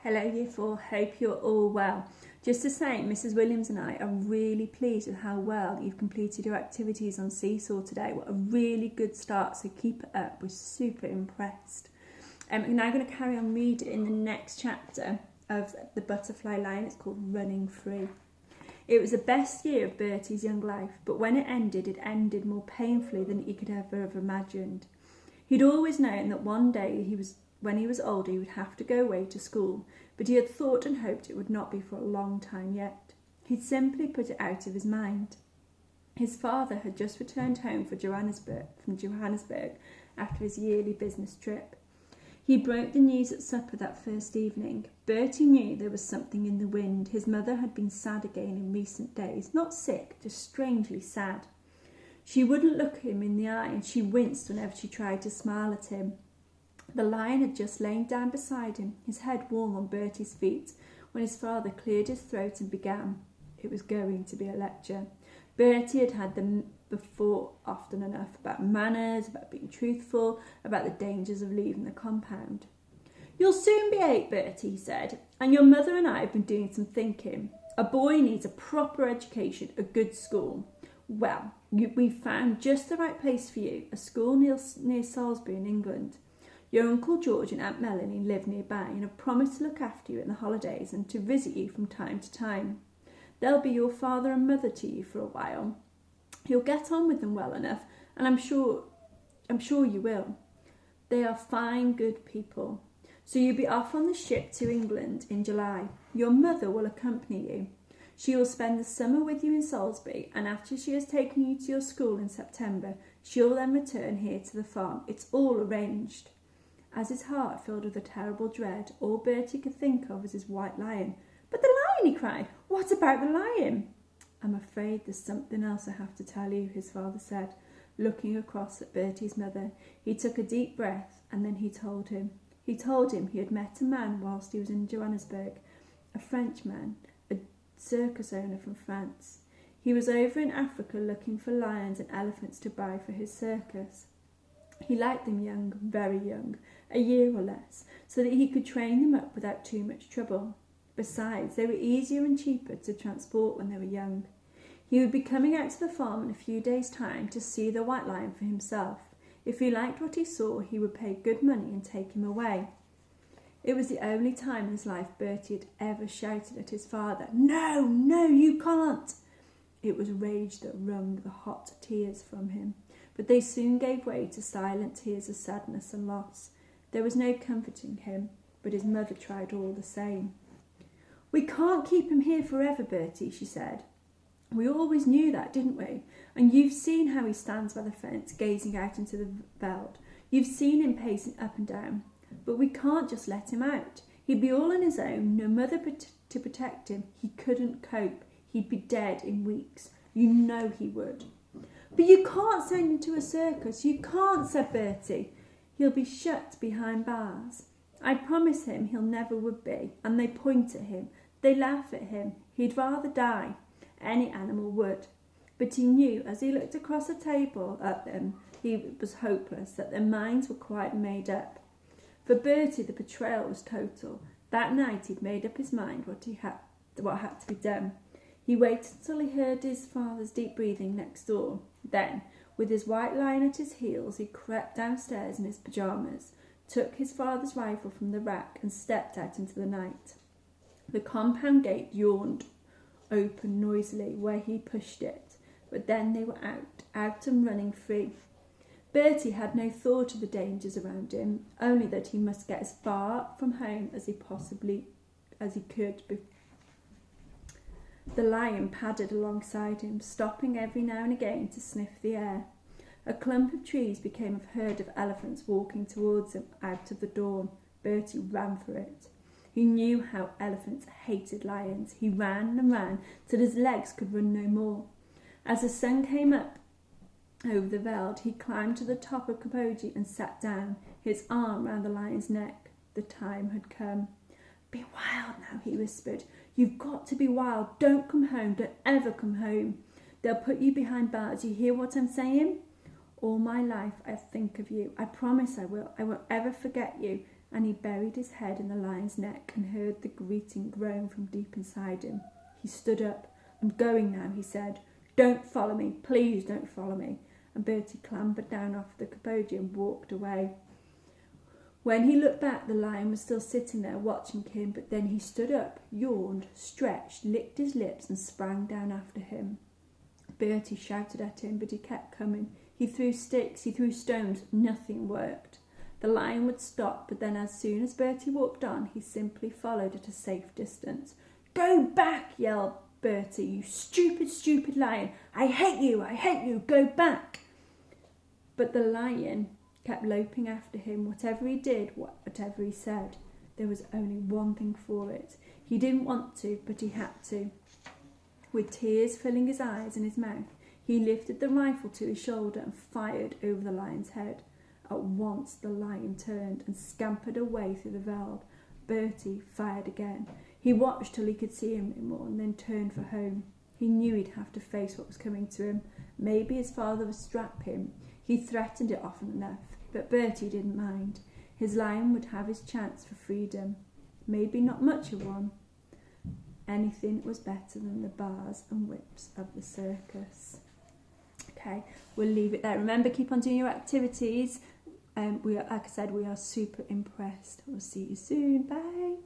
Hello Year 4, hope you're all well. Just to say, Mrs Williams and I are really pleased with how well you've completed your activities on Seesaw today. What a really good start, so keep it up. We're super impressed. We're now going to carry on reading the next chapter of The Butterfly Lion. It's called Running Free. It was the best year of Bertie's young life, but when it ended more painfully than he could ever have imagined. He'd always known that one day when he was older he would have to go away to school, but he had thought and hoped it would not be for a long time yet. He'd simply put it out of his mind. His father had just returned home from Johannesburg after his yearly business trip. He broke the news at supper that first evening. Bertie knew there was something in the wind. His mother had been sad again in recent days. Not sick, just strangely sad. She wouldn't look him in the eye, and she winced whenever she tried to smile at him. The lion had just lain down beside him, his head warm on Bertie's feet, when his father cleared his throat and began. It was going to be a lecture. Bertie had had them before often enough, about manners, about being truthful, about the dangers of leaving the compound. "You'll soon be 8, Bertie," he said, "and your mother and I have been doing some thinking. A boy needs a proper education, a good school. Well, we've found just the right place for you, a school near Salisbury in England. Your Uncle George and Aunt Melanie live nearby and have promised to look after you in the holidays and to visit you from time to time. They'll be your father and mother to you for a while. You'll get on with them well enough, and I'm sure you will. They are fine, good people. So you'll be off on the ship to England in July. Your mother will accompany you. She will spend the summer with you in Salisbury, and after she has taken you to your school in September, she'll then return here to the farm. It's all arranged." As his heart filled with a terrible dread, all Bertie could think of was his white lion. "But the lion!" he cried. "What about the lion?" "I'm afraid there's something else I have to tell you," his father said, looking across at Bertie's mother. He took a deep breath, and then he told him. He told him he had met a man whilst he was in Johannesburg, a Frenchman, a circus owner from France. He was over in Africa looking for lions and elephants to buy for his circus. He liked them young, very young, a year or less, so that he could train them up without too much trouble. Besides, they were easier and cheaper to transport when they were young. He would be coming out to the farm in a few days' time to see the white lion for himself. If he liked what he saw, he would pay good money and take him away. It was the only time in his life Bertie had ever shouted at his father, "No, no, you can't!" It was rage that wrung the hot tears from him, but they soon gave way to silent tears of sadness and loss. There was no comforting him, but his mother tried all the same. "We can't keep him here forever, Bertie," she said. "We always knew that, didn't we? And you've seen how he stands by the fence, gazing out into the veld. You've seen him pacing up and down. But we can't just let him out. He'd be all on his own, no mother to protect him. He couldn't cope. He'd be dead in weeks. You know he would." "But you can't send him to a circus. You can't," said Bertie. "He'll be shut behind bars. I promise him he'll never would be. And they point at him. They laugh at him. He'd rather die. Any animal would." But he knew, as he looked across the table at them, he was hopeless, that their minds were quite made up. For Bertie, the betrayal was total. That night he'd made up his mind what had to be done. He waited until he heard his father's deep breathing next door. Then, with his white lion at his heels, he crept downstairs in his pyjamas, took his father's rifle from the rack, and stepped out into the night. The compound gate yawned open noisily where he pushed it, but then they were out and running free. Bertie had no thought of the dangers around him, only that he must get as far from home as he could. The lion padded alongside him, stopping every now and again to sniff the air. A clump of trees became a herd of elephants walking towards him out of the dawn. Bertie ran for it. He knew how elephants hated lions. He ran and ran till his legs could run no more. As the sun came up over the veld, he climbed to the top of Kapoji and sat down, his arm round the lion's neck. The time had come. "Be wild now," he whispered. "You've got to be wild. Don't come home. Don't ever come home. They'll put you behind bars. You hear what I'm saying? All my life I think of you. I promise I will. I won't ever forget you. and he buried his head in the lion's neck and heard the greeting groan from deep inside him. He stood up. "I'm going now," he said. "Don't follow me, please don't follow me." And Bertie clambered down off the kapodi and walked away. When he looked back, the lion was still sitting there watching him, but then he stood up, yawned, stretched, licked his lips and sprang down after him. Bertie shouted at him, but he kept coming. He threw sticks, he threw stones, nothing worked. The lion would stop, but then as soon as Bertie walked on, he simply followed at a safe distance. "Go back," yelled Bertie, "you stupid, stupid lion. I hate you, go back." But the lion kept loping after him, whatever he did, whatever he said. There was only one thing for it. He didn't want to, but he had to. With tears filling his eyes and his mouth, he lifted the rifle to his shoulder and fired over the lion's head. At once the lion turned and scampered away through the veld. Bertie fired again. He watched till he could see him no more and then turned for home. He knew he'd have to face what was coming to him. Maybe his father would strap him. He threatened it often enough, but Bertie didn't mind. His lion would have his chance for freedom. Maybe not much of one. Anything was better than the bars and whips of the circus. Okay, we'll leave it there. Remember, keep on doing your activities. Like I said, we are super impressed. We'll see you soon. Bye.